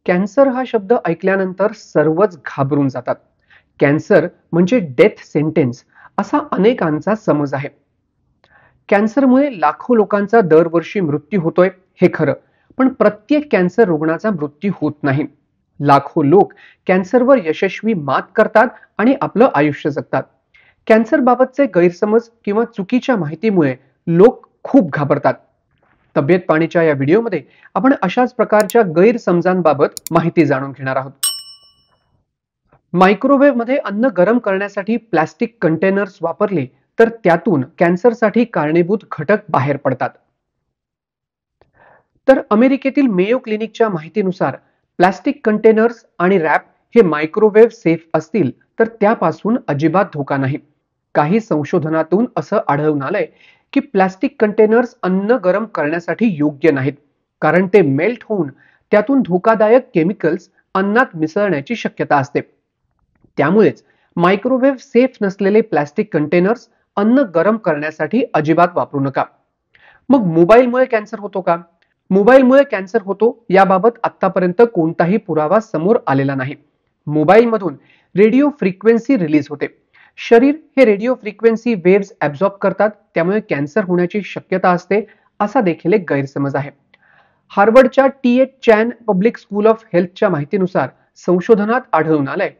Cancer हा शब्द ऐकल्यानंतर सर्वच घाबरून जातात. कॅन्सर म्हणजे डेथ सेंटेन्स असा अनेकांचा समज आहे. कॅन्सरमुळे लाखो लोकांचा दरवर्षी मृत्यू होतोय हे खरं, पण प्रत्येक कॅन्सर रुग्णाचा मृत्यू होत नाही. लाखो लोक कॅन्सरवर यशस्वी मात करतात आणि आपलं आयुष्य जगतात. कॅन्सर बाबतचे गैरसमज किंवा चुकीच्या माहितीमुळे लोक खूप घाबरतात. तब्येत पाणीच्या या व्हिडिओमध्ये आपण अशाच प्रकारच्या गैरसमजांबाबत माहिती जाणून घेणार आहोत. मायक्रोवेव्ह मध्ये अन्न गरम करण्यासाठी प्लास्टिक कंटेनर्स वापरले तर त्यातून कॅन्सरसाठी कारणीभूत घटक बाहेर पडतात. तर अमेरिकेतील मेयो क्लिनिकच्या माहितीनुसार प्लास्टिक कंटेनर्स आणि रॅप हे मायक्रोवेव्ह सेफ असतील तर त्यापासून अजिबात धोका नाही. काही संशोधनातून असं आढळून आलंय की प्लास्टिक कंटेनर्स अन्न गरम करण्यासाठी योग्य नाहीत, कारण ते मेल्ट होऊन त्यातून धोकादायक केमिकल्स अन्नात मिसळण्याची शक्यता असते. त्यामुळेच मायक्रोवेव्ह सेफ नसलेले प्लास्टिक कंटेनर्स अन्न गरम करण्यासाठी अजिबात वापरू नका. मग मोबाईलमुळे कॅन्सर होतो का? मोबाईलमुळे कॅन्सर होतो याबाबत आतापर्यंत कोणताही पुरावा समोर आलेला नाही. मोबाईलमधून रेडिओ फ्रिक्वेन्सी रिलीज होते. शरीर हे रेडिओ फ्रिक्वेन्सी वेव्हज ॲब्झॉर्ब करतात, त्यामुळे कॅन्सर होण्याची शक्यता असते असा देखील एक गैरसमज आहे. हार्वर्डच्या T H. Chan public school of हेल्थच्या माहितीनुसार संशोधनात आढळून आलंय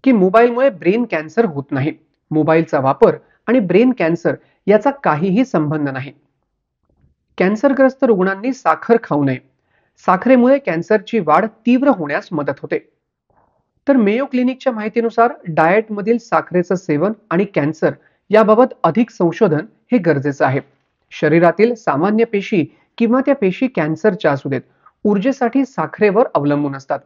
की मोबाईलमुळे ब्रेन कॅन्सर होत नाही. मोबाईलचा वापर आणि ब्रेन कॅन्सर याचा काहीही संबंध नाही. कॅन्सरग्रस्त रुग्णांनी साखर खाऊ नये. साखरेमुळे कॅन्सरची वाढ तीव्र होण्यास मदत होते. तर मेयो क्लिनिकच्या माहितीनुसार डाएटमधील साखरेचं सेवन आणि कॅन्सर याबाबत अधिक संशोधन हे गरजेचं आहे. शरीरातील सामान्य पेशी किंवा त्या पेशी कॅन्सरच्या असू देत, ऊर्जेसाठी साखरेवर अवलंबून असतात.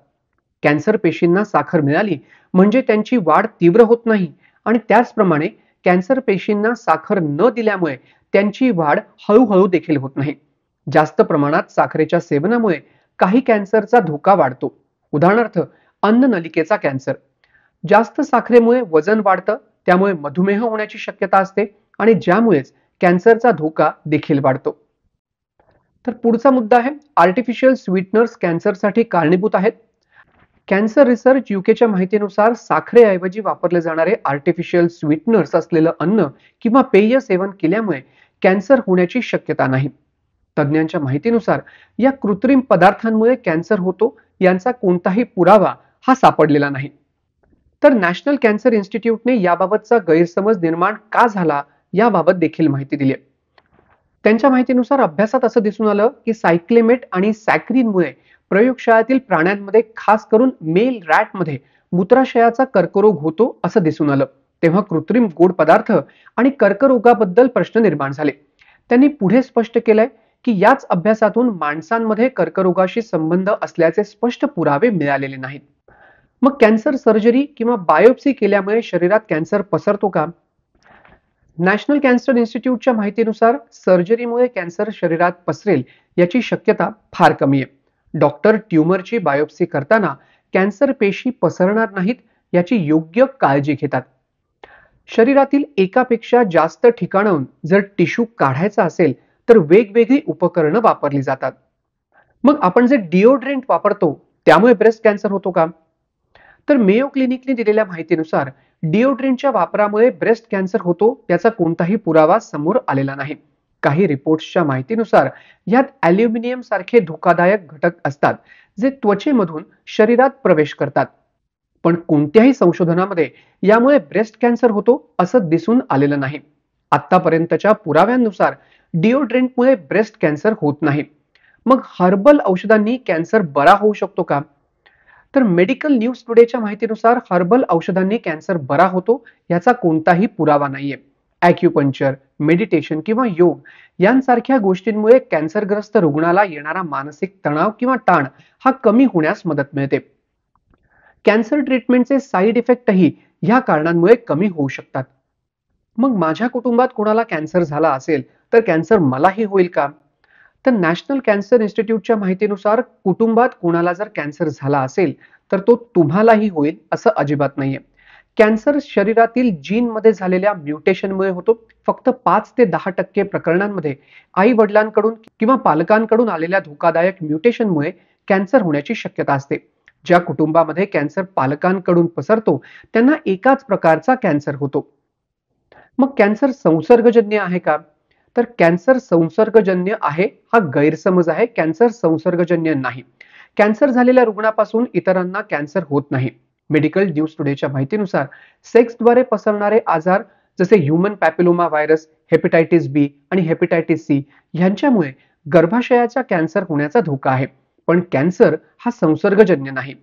कॅन्सर पेशींना साखर मिळाली म्हणजे त्यांची वाढ तीव्र होत नाही, आणि त्याचप्रमाणे कॅन्सर पेशींना साखर न दिल्यामुळे त्यांची वाढ हळूहळू देखील होत नाही. जास्त प्रमाणात साखरेच्या सेवनामुळे काही कॅन्सरचा धोका वाढतो. उदाहरणार्थ अन्ननलिकेचा कॅन्सर. जास्त साखरेमुळे वजन वाढतं, त्यामुळे मधुमेह होण्याची शक्यता असते आणि ज्यामुळेच कॅन्सरचा धोका देखील वाढतो. तर पुढचा मुद्दा आहे आर्टिफिशियल स्वीटनर्स कॅन्सरसाठी कारणीभूत आहेत. कॅन्सर रिसर्च यूकेच्या माहितीनुसार साखरेऐवजी वापरले जाणारे आर्टिफिशियल स्वीटनर्स असलेलं अन्न किंवा पेय सेवन केल्यामुळे कॅन्सर होण्याची शक्यता नाही. तज्ज्ञांच्या माहितीनुसार या कृत्रिम पदार्थांमुळे कॅन्सर होतो यांचा कोणताही पुरावा हा सापडलेला नाही. तर नॅशनल कॅन्सर इन्स्टिट्यूटने याबाबतचा गैरसमज निर्माण का झाला याबाबत देखील माहिती दिली आहे. त्यांच्या माहितीनुसार अभ्यासात असं दिसून आलं की सायक्लेमेट आणि सॅक्रिनमुळे प्रयोगशाळेतील प्राण्यांमध्ये, खास करून मेल रॅटमध्ये मूत्राशयाचा कर्करोग होतो असं दिसून आलं. तेव्हा कृत्रिम गोड पदार्थ आणि कर्करोगाबद्दल प्रश्न निर्माण झाले. त्यांनी पुढे स्पष्ट केलंय की याच अभ्यासातून माणसांमध्ये कर्करोगाशी संबंध असल्याचे स्पष्ट पुरावे मिळालेले नाहीत. मग कॅन्सर सर्जरी किंवा बायोप्सी केल्यामुळे शरीरात कॅन्सर पसरतो का? नॅशनल कॅन्सर इन्स्टिट्यूटच्या माहितीनुसार सर्जरीमुळे कॅन्सर शरीरात पसरेल याची शक्यता फार कमी आहे. डॉक्टर ट्यूमरची बायोप्सी करताना कॅन्सर पेशी पसरणार नाहीत याची योग्य काळजी घेतात. शरीरातील एकापेक्षा जास्त ठिकाणाहून जर टिश्यू काढायचा असेल तर वेगवेगळी उपकरणं वापरली जातात. मग आपण जे डिओड्रेंट वापरतो त्यामुळे ब्रेस्ट कॅन्सर होतो का? तर मेयो क्लिनिकने दिलेल्या माहितीनुसार डिओड्रेंटच्या वापरामुळे ब्रेस्ट कॅन्सर होतो याचा कोणताही पुरावा समोर आलेला नाही. काही रिपोर्ट्सच्या माहितीनुसार यात ॲल्युमिनियम सारखे धोकादायक घटक असतात जे त्वचेमधून शरीरात प्रवेश करतात. पण कोणत्याही संशोधनामध्ये यामुळे ब्रेस्ट कॅन्सर होतो असं दिसून आलेलं नाही. आतापर्यंतच्या पुराव्यांनुसार डिओड्रेंटमुळे ब्रेस्ट कॅन्सर होत नाही. मग हर्बल औषधांनी कॅन्सर बरा होऊ शकतो का? तर मेडिकल न्यूज टुडेच्या माहितीनुसार हर्बल औषधांनी कॅन्सर बरा होतो याचा कोणताही पुरावा नाहीये. ॲक्युपंक्चर, मेडिटेशन किंवा योग यांसारख्या गोष्टींमुळे कॅन्सरग्रस्त रुग्णाला येणारा मानसिक तणाव किंवा ताण हा कमी होण्यास मदत मिळते. कॅन्सर ट्रीटमेंटचे साईड इफेक्टही ह्या कारणांमुळे कमी होऊ शकतात. मग माझ्या कुटुंबात कोणाला कॅन्सर झाला असेल तर कॅन्सर मलाही होईल का? तर नॅशनल कॅन्सर इन्स्टिट्यूटच्या माहितीनुसार कुटुंबात कोणाला जर कॅन्सर झाला असेल तर तो तुम्हालाही होईल असं अजिबात नाहीये. कॅन्सर शरीरातील जीनमध्ये झालेल्या म्युटेशनमुळे होतो. फक्त 5 ते 10% प्रकरणांमध्ये आई वडिलांकडून किंवा पालकांकडून आलेल्या धोकादायक म्युटेशनमुळे कॅन्सर होण्याची शक्यता असते. ज्या कुटुंबामध्ये कॅन्सर पालकांकडून पसरतो त्यांना एकाच प्रकारचा कॅन्सर होतो. मग कॅन्सर संसर्गजन्य आहे का? तर कॅन्सर संसर्गजन्य आहे हा गैरसमज आहे. कॅन्सर संसर्गजन्य नाही. कॅन्सर झालेल्या रुग्णापासून इतरांना कॅन्सर होत नाही. मेडिकल न्यूज टुडेच्या माहितीनुसार सेक्सद्वारे पसरणारे आजार जसे ह्यूमन पॅपिलोमा व्हायरस, हेपॅटायटिस बी आणि हेपॅटायटिस सी यांच्यामुळे गर्भाशयाचा कॅन्सर होण्याचा धोका आहे. पण कॅन्सर हा संसर्गजन्य नाही.